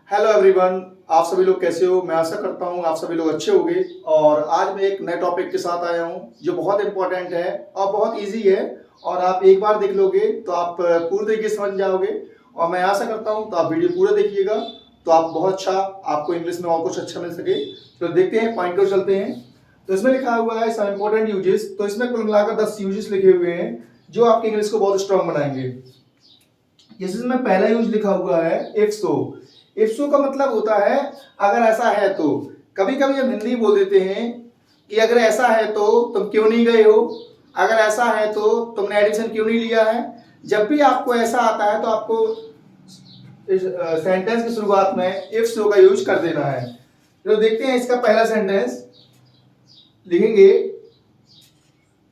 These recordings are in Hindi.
हेलो एवरीवन, आप सभी लोग कैसे हो। मैं आशा करता हूँ आप सभी लोग अच्छे होंगे। और आज मैं एक नए टॉपिक के साथ आया हूँ जो बहुत इंपॉर्टेंट है और बहुत इजी है। और आप एक बार देख लोगे तो आप पूरी तरीके से समझ जाओगे। और मैं आशा करता हूँ तो आप वीडियो पूरा देखिएगा तो आप बहुत अच्छा आपको इंग्लिश में और कुछ अच्छा मिल सके। तो देखते हैं, पॉइंट को चलते हैं। तो इसमें लिखा हुआ है सम इंपॉर्टेंट यूजेस। तो इसमें कुल मिलाकर 10 यूजेस लिखे हुए हैं जो आपके इंग्लिश को बहुत स्ट्रांग बनाएंगे। इसमें पहला यूज लिखा हुआ है इफ सो। इफ सो का मतलब होता है अगर ऐसा है तो। कभी कभी हम हिंदी बोल देते हैं कि अगर ऐसा है तो तुम क्यों नहीं गए हो, अगर ऐसा है तो तुमने एडमिशन क्यों नहीं लिया है। जब भी आपको ऐसा आता है तो आपको इस सेंटेंस की शुरुआत में इफ सो का यूज कर देना है। तो देखते हैं इसका पहला सेंटेंस लिखेंगे।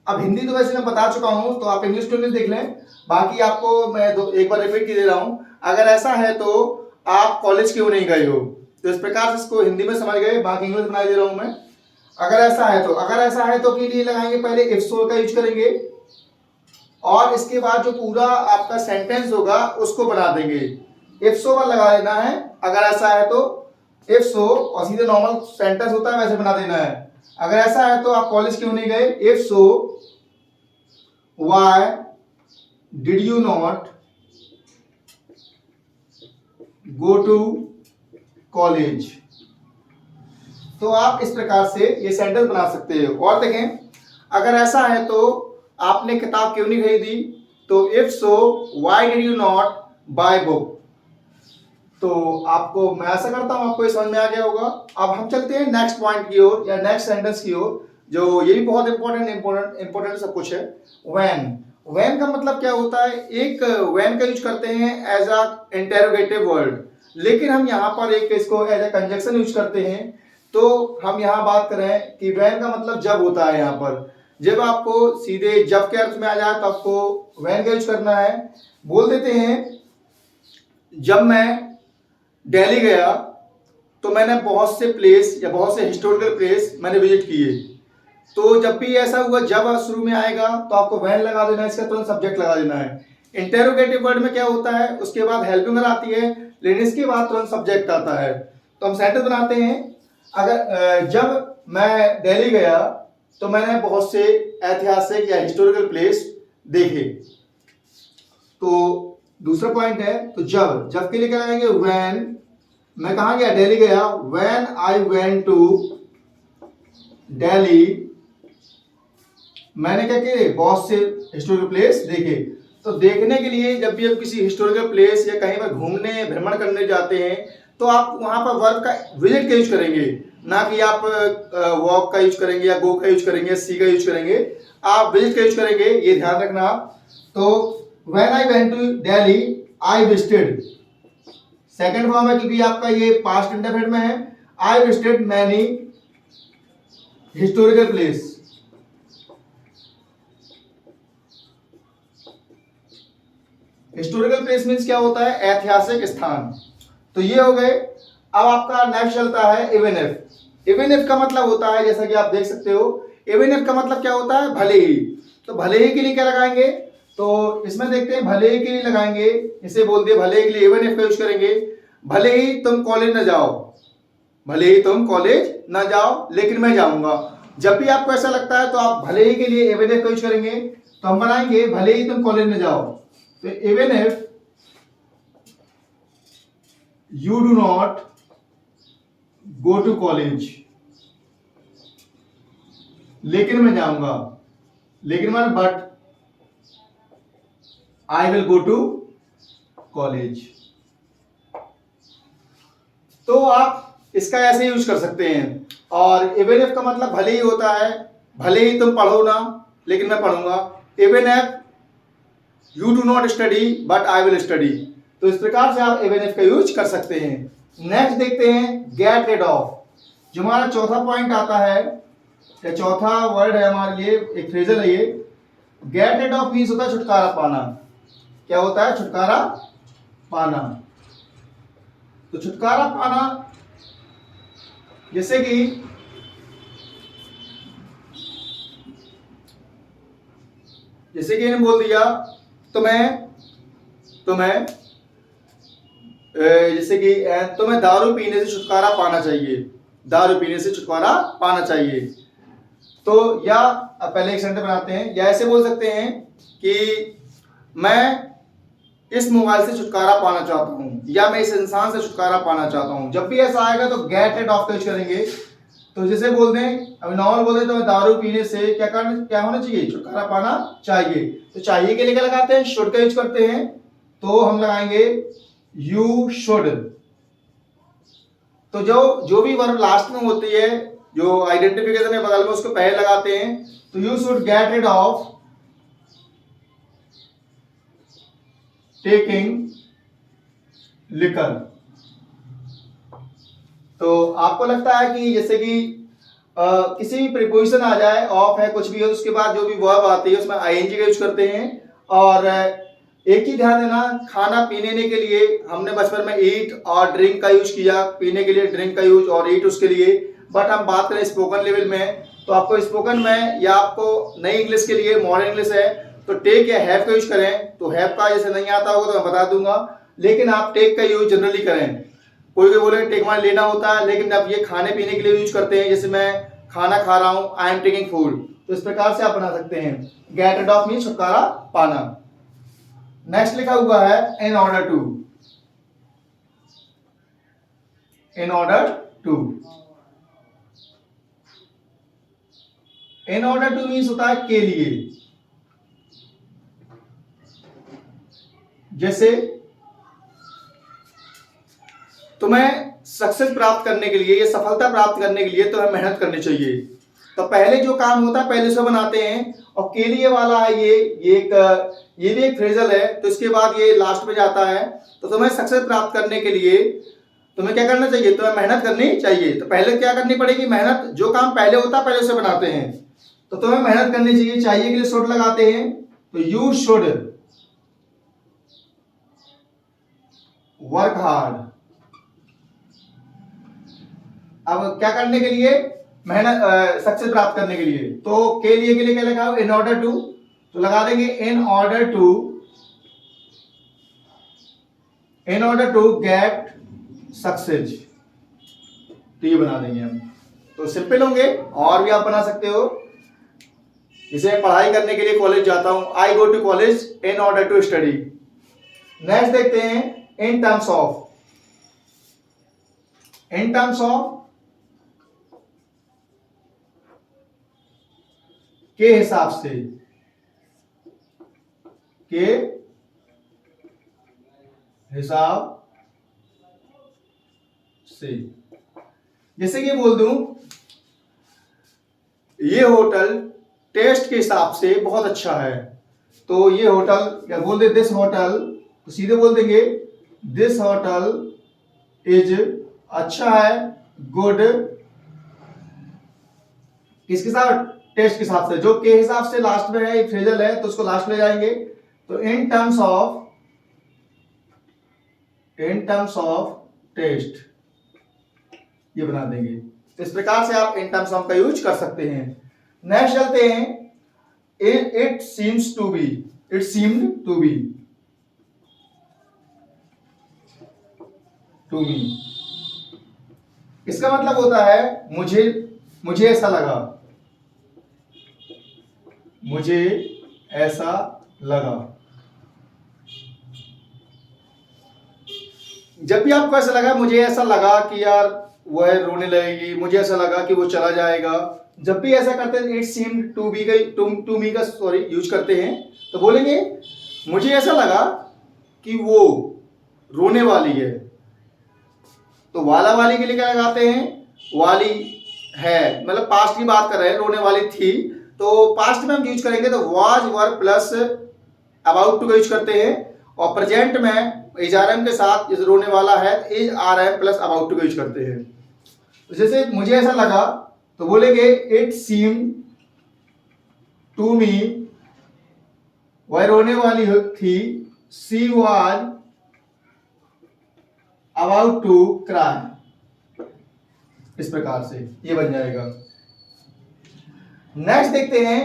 अब हिंदी तो वैसे मैं बता चुका हूं तो आप इंग्लिश टू इंग्लिश देख लें। बाकी आपको मैं एक बार रिपीट कर दे रहा हूं। अगर ऐसा है तो आप कॉलेज क्यों नहीं गए हो। तो इस प्रकार से इसको हिंदी में समझ गए, बाकी इंग्लिश बना दे रहा हूं मैं। अगर ऐसा है तो, अगर ऐसा है तो के लिए लगाएंगे पहले इफ सो का यूज करेंगे और इसके बाद जो पूरा आपका सेंटेंस होगा उसको बना देंगे। इफ सो पर लगा देना है अगर ऐसा है तो इफ सो, और सीधे नॉर्मल सेंटेंस होता है वैसे बना देना है। अगर ऐसा है तो आप कॉलेज क्यों नहीं गए। If so why did you not go to college. तो आप इस प्रकार से ये सेंटेंस बना सकते हो। और देखें, अगर ऐसा है तो आपने किताब क्यों नहीं खरीदी। तो if so why did you not buy book. तो आपको, मैं आशा करता हूं आपको ये समझ में आ गया होगा। अब हम चलते हैं नेक्स्ट पॉइंट की ओर या नेक्स्ट सेंटेंस की ओर, जो ये भी बहुत इंपॉर्टेंट सब कुछ है। व्हेन। व्हेन का मतलब क्या होता है, एक व्हेन का यूज करते हैं एज अ इंटेरोगेटिव वर्ड, लेकिन हम यहाँ पर एक इसको एज अ कंजक्शन यूज करते हैं। तो हम यहाँ बात करें कि व्हेन का मतलब जब होता है। यहाँ पर जब आपको सीधे जब के अर्थ में आ जाए तो आपको व्हेन का यूज करना है। बोल देते हैं जब मैं दिल्ली गया तो मैंने बहुत से प्लेस या बहुत से हिस्टोरिकल प्लेस मैंने विजिट किए। तो जब भी ऐसा हुआ जब शुरू में आएगा तो आपको व्हेन लगा देना है, इसका तुरंत सब्जेक्ट लगा देना है। इंटेरोगेटिव वर्ड में क्या होता है, उसके बाद हेल्पिंग वर्ब आती है, लेकिन इसके बाद तुरंत सब्जेक्ट आता है। तो हम सेंटेंस बनाते हैं। अगर जब मैं दिल्ली गया तो मैंने बहुत से ऐतिहासिक या हिस्टोरिकल प्लेस देखे। तो दूसरा पॉइंट है, तो जब, जब के लिए क्या लगाएंगे व्हेन। मैं कहा गया, दिल्ली गया। When I went to Delhi, मैंने क्या किए, बहुत से हिस्टोरिकल प्लेस देखे। तो देखने के लिए जब भी आप किसी हिस्टोरिकल प्लेस या कहीं पर घूमने भ्रमण करने जाते हैं तो आप वहां पर वर्ब का विजिट का यूज करेंगे, ना कि आप वॉक का यूज करेंगे या गो का यूज करेंगे, सी का यूज करेंगे। आप विजिट का यूज करेंगे, ये ध्यान रखना आप। तो when I went to Delhi I visited, second form है क्योंकि आपका ये पास्ट इंडेफिनिट में है। I visited many historical place. Historical place means क्या होता है, ऐतिहासिक स्थान। तो ये हो गए। अब आपका नेक्स्ट चलता है इवन इफ। इवन इफ का मतलब होता है, जैसा कि आप देख सकते हो, इवन इफ का मतलब क्या होता है, भले ही। तो भले ही के लिए क्या लगाएंगे, तो इसमें देखते हैं भले ही के लिए लगाएंगे, इसे बोल दिए भले ही के लिए इवन इफ का यूज करेंगे। भले ही तुम कॉलेज न जाओ, भले ही तुम कॉलेज न जाओ लेकिन मैं जाऊंगा। जब भी आपको ऐसा लगता है तो आप भले ही के लिए इवन इफ का यूज करेंगे। तो हम बनाएंगे भले ही तुम कॉलेज न जाओ, तो even if you do not go to college, लेकिन मैं जाऊंगा, लेकिन मैं but I will go to college. तो आप इसका ऐसे यूज कर सकते हैं। और इवन इफ का मतलब भले ही होता है, भले ही तुम पढ़ो ना लेकिन मैं पढ़ूंगा। Even if you do not study but I will study. तो इस प्रकार से आप इवन इफ का यूज कर सकते हैं। नेक्स्ट देखते हैं गेट रिड ऑफ। जो हमारा चौथा पॉइंट आता है या चौथा वर्ड है हमारे लिए, एक फ्रेजल है ये। गेट रिड ऑफ मीन्स होता है छुटकारा पाना। क्या होता है, छुटकारा पाना। तो छुटकारा पाना जैसे कि इन्हें बोल दिया तुम्हें जैसे कि तुम्हें दारू पीने से छुटकारा पाना चाहिए, दारू पीने से छुटकारा पाना चाहिए। तो या पहले एक सेंटेंस बनाते हैं, या ऐसे बोल सकते हैं कि मैं इस मोबाइल से छुटकारा पाना चाहता हूँ, या मैं इस इंसान से छुटकारा पाना चाहता हूँ। जब भी ऐसा आएगा तो गेट रिड ऑफ का यूज करेंगे। तो जैसे बोल दें, अब नॉर्मल बोल दें तो दारू पीने से क्या होना चाहिए, छुटकारा पाना चाहिए। तो चाहिए के लिए क्या लगाते हैं, शुड का यूज करते हैं। तो हम लगाएंगे यू शुड। तो जो भी वर्ब लास्ट में होती है, जो आइडेंटिफिकेशन है बगल में, उसको पहले लगाते हैं। तो you should get rid of taking liquor. तो आपको लगता है कि जैसे कि किसी भी प्रीपोजिशन आ जाए, ऑफ है कुछ भी हो, उसके बाद जो भी वर्ब आती है उसमें आईएनजी का यूज करते हैं। और एक ही ध्यान देना, खाना पीने के लिए हमने बचपन में ईट और ड्रिंक का यूज किया, पीने के लिए ड्रिंक का यूज और ईट उसके लिए। बट हम बात करें स्पोकन लेवल में, तो आपको स्पोकन में या आपको नई इंग्लिश के लिए मॉडर्न इंग्लिश है तो टेक या हैव का यूज करें। तो हैव का जैसे नहीं आता होगा तो मैं बता दूंगा, लेकिन आप टेक का यूज जनरली करें। कोई बोले टेक मान लेना होता है, लेकिन अब ये खाने पीने के लिए यूज करते हैं। जैसे मैं खाना खा रहा हूं, आई एम टेकिंग फूड, तो इस प्रकार से आप बना सकते हैं। गेट रिड ऑफ मीन छुटकारा पाना। नेक्स्ट लिखा हुआ है in order to. In order to, in order to means होता है के लिए। जैसे तुम्हें सक्सेस प्राप्त करने के लिए या सफलता प्राप्त करने के लिए तुम्हें मेहनत करनी चाहिए। तो पहले जो काम होता है पहले से बनाते हैं, और के लिए वाला है ये भी एक फ्रेजल है, तो इसके बाद ये लास्ट में जाता है। तो तुम्हें सक्सेस प्राप्त करने के लिए तुम्हें क्या करना चाहिए, तुम्हें मेहनत करनी चाहिए। तो पहले क्या करनी पड़ेगी, मेहनत। जो काम पहले होता है पहले उसे बनाते हैं, तो तुम्हें मेहनत करनी चाहिए। चाहिए के लिए शुड लगाते हैं, तो यू शुड वर्क हार्ड। अब क्या करने के लिए, मेहनत, सक्सेस प्राप्त करने के लिए। तो के लिए क्या लगा, इन ऑर्डर टू, तो लगा देंगे in order to get success. तो ये बना देंगे हम। तो सिंपल होंगे, और भी आप बना सकते हो। जैसे पढ़ाई करने के लिए कॉलेज जाता हूं, I go to college in order to study. Next देखते हैं in terms of. In terms of के हिसाब से, के हिसाब से। जैसे कि बोल दूं, ये होटल टेस्ट के हिसाब से बहुत अच्छा है। तो ये होटल, या बोल दे दिस होटल, तो सीधे बोल देंगे दिस होटल इज अच्छा है, गुड। किसके साथ, टेस्ट के हिसाब से। जो के हिसाब से लास्ट में है, फ्रेजल है, तो उसको लास्ट ले जाएंगे। तो इन टर्म्स ऑफ टेस्ट, ये बना देंगे। तो इस प्रकार से आप इन टर्म्स ऑफ का यूज कर सकते हैं। नेक्स्ट चलते हैं, it seems to be. It seemed to be, to me. इसका मतलब होता है मुझे ऐसा लगा, मुझे ऐसा लगा। जब भी आपको ऐसा लगा, मुझे ऐसा लगा कि यार वह रोने लगेगी, मुझे ऐसा लगा कि वो चला जाएगा, जब भी ऐसा करते हैं इट सीम टू बी का टू मी का यूज करते हैं। तो बोलेंगे मुझे ऐसा लगा कि वो रोने वाली है। तो वाला वाली के लिए क्या लगाते हैं, वाली है, मतलब पास्ट की बात कर रहे हैं, रोने वाली थी। तो पास्ट में हम यूज करेंगे तो was verb plus about to का यूज करते हैं। और प्रेजेंट में इज आर एम के साथ इस रोने वाला है, is are am plus about to का यूज करते हैं। तो जैसे मुझे ऐसा लगा तो बोलेंगे इट सीम टू मी, वह रोने वाली थी, she was about to cry. इस प्रकार से ये बन जाएगा। नेक्स्ट देखते हैं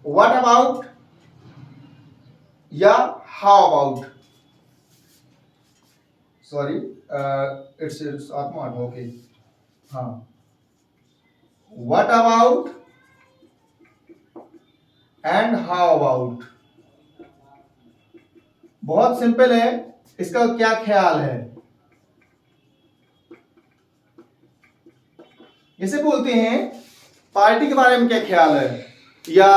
व्हाट अबाउट या हाउ अबाउट। सॉरी, इट्स आत्मा, ओके। हाँ, what about and how about. बहुत सिंपल है, इसका क्या ख्याल है। जैसे बोलते हैं पार्टी के बारे में क्या ख्याल है, या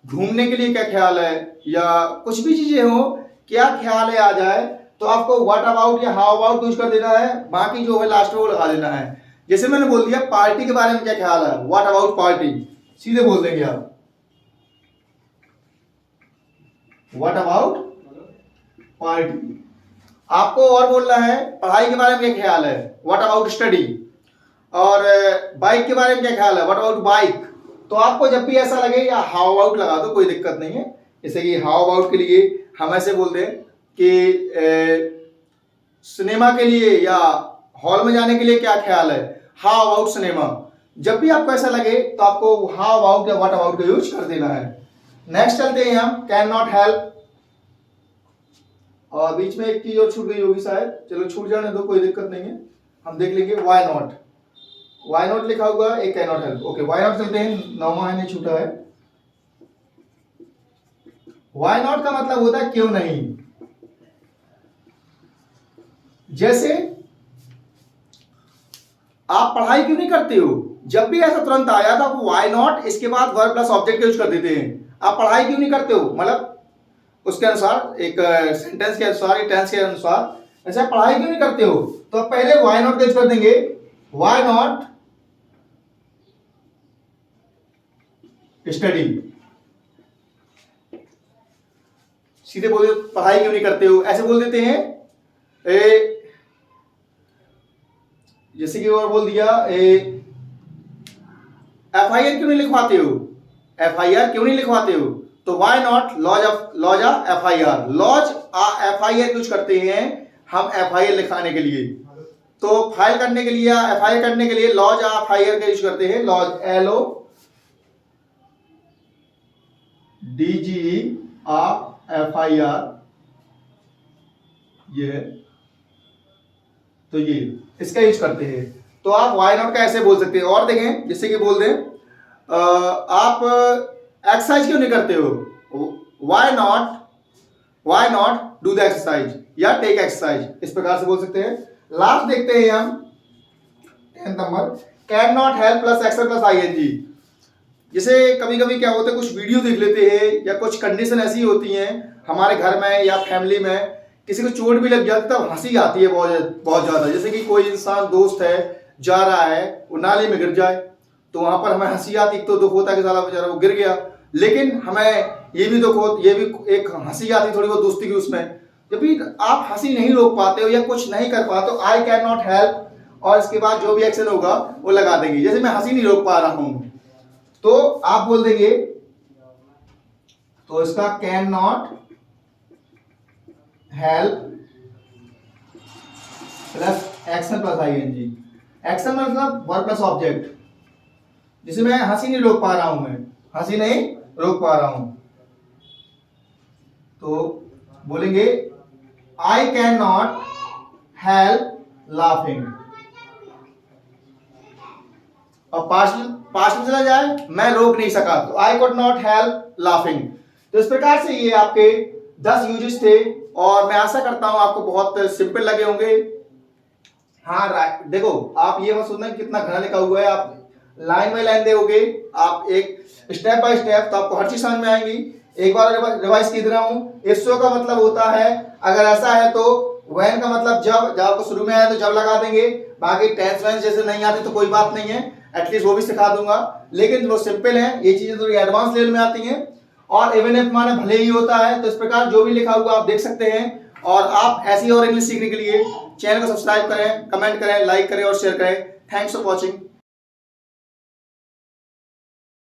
घूमने के लिए क्या ख्याल है, या कुछ भी चीजें हो, क्या ख्याल है आ जाए तो आपको व्हाट अबाउट या हाउ अबाउट यूज कर देना है, बाकी जो है लास्ट में वो लगा देना है। जैसे मैंने बोल दिया पार्टी के बारे में क्या ख्याल है, व्हाट अबाउट पार्टी, सीधे बोल देंगे आप व्हाट अबाउट पार्टी। आपको और बोलना है पढ़ाई के बारे में क्या ख्याल है, व्हाट अबाउट स्टडी। और बाइक के बारे में क्या ख्याल है, व्हाट अबाउट बाइक। तो आपको जब भी ऐसा लगे या हाउ अबाउट लगा दो, कोई दिक्कत नहीं है। जैसे कि हाउ अबाउट के लिए हम ऐसे बोलते हैं कि सिनेमा के लिए या हॉल में जाने के लिए क्या ख्याल है, हाउ अबाउट सिनेमा। जब भी आपको ऐसा लगे तो आपको हाउ अबाउट या व्हाट अबाउट का यूज कर देना है। नेक्स्ट चलते हैं हम कैन नॉट हेल्प। और बीच में एक चीज और छूट गई होगी शायद, चलो छूट जाने दो, कोई दिक्कत नहीं है, हम देख लेंगे। वाई नॉट, वाई नॉट लिखा हुआ है, एक can not help. Okay, why not चलते हैं, नौवां है, नहीं छूटा है। वाई नॉट का मतलब होता है क्यों नहीं। जैसे आप पढ़ाई क्यों नहीं करते हो, जब भी ऐसा तुरंत आया था आपको वाई नॉट, इसके बाद वर्ब प्लस ऑब्जेक्ट यूज कर देते हैं। आप पढ़ाई क्यों नहीं करते हो, मतलब उसके अनुसार, एक सेंटेंस के अनुसार, एक टेंस के अनुसार, ऐसे पढ़ाई क्यों नहीं करते हो, तो आप पहले वाई नॉट का यूज कर देंगे। वाई नॉट स्टडी, सीधे बोल, पढ़ाई क्यों नहीं करते हो, ऐसे बोल देते हैं। जैसे कि और बोल दिया FIR क्यों नहीं लिखवाते हो, FIR क्यों नहीं लिखवाते हो, तो why not lodge FIR। Lodge FIR use करते हैं हम FIR लिखाने के लिए। तो फाइल करने के लिए, FIR करने के लिए लॉज FIR का यूज करते हैं, लॉज LODGE ये, तो ये इसका यूज करते हैं। तो आप वाई नॉट का ऐसे बोल सकते हैं। और देखें, जैसे कि बोल दें आप एक्सरसाइज क्यों नहीं करते हो, why not do the exercise या टेक एक्सरसाइज, इस प्रकार से बोल सकते हैं। लास्ट देखते हैं हम 10th number, can not help plus action plus ING। जैसे कभी कभी क्या होता है, कुछ वीडियो देख लेते हैं या कुछ कंडीशन ऐसी होती हैं हमारे घर में या फैमिली में, किसी को चोट भी लग जाती है तब हंसी आती है बहुत ज्यादा। जैसे कि कोई इंसान दोस्त है, जा रहा है, वो नाले में गिर जाए तो वहां पर हमें हंसी आती, तो दुख होता है कि साला बेचारा वो गिर गया, लेकिन हमें ये भी दुख हो, ये भी एक हंसी आती थोड़ी बहुत दोस्ती की उसमें। जब भी आप हंसी नहीं रोक पाते हो या कुछ नहीं कर पाते हो, आई कैन नॉट हेल्प, और इसके बाद जो भी एक्शन होगा वो लगा देंगे। जैसे मैं हंसी नहीं रोक पा रहा हूं तो आप बोल देंगे, तो इसका can not help plus action plus ING। Action मतलब वर्ब प्लस ऑब्जेक्ट। जैसे मैं हंसी नहीं रोक पा रहा हूं, मैं हंसी नहीं रोक पा रहा हूं, तो बोलेंगे I can not help laughing. और पास्ट में चला जाए, मैं रोक नहीं सका, तो I could not help laughing. तो इस प्रकार से ये आपके 10 यूजेस थे, और मैं आशा करता हूं आपको बहुत सिंपल लगे होंगे। हाँ देखो, आप ये मत सोचना कितना घना लिखा हुआ है, आप लाइन बाय लाइन देखोगे, आप एक स्टेप बाय स्टेप, तो आपको हर चीज समझ में आएंगी। एक बार रिवाइज की दे रहा हूं। इफ सो का मतलब होता है अगर ऐसा है तो, व्हेन का मतलब जब आपको शुरू में आया तो जब लगा देंगे, बाकी टेंस वेंस जैसे नहीं आते तो कोई बात नहीं है, एटलीस्ट वो भी सिखा दूंगा। लेकिन जो सिंपल है, ये चीजें थोड़ी एडवांस लेवल में आती हैं। और इवन इफ माने भले ही होता है, तो इस प्रकार जो भी लिखा हुआ आप देख सकते हैं। और आप ऐसी और इंग्लिश सीखने के लिए चैनल को सब्सक्राइब करें, कमेंट करें, लाइक करें और शेयर करें। Thanks for watching.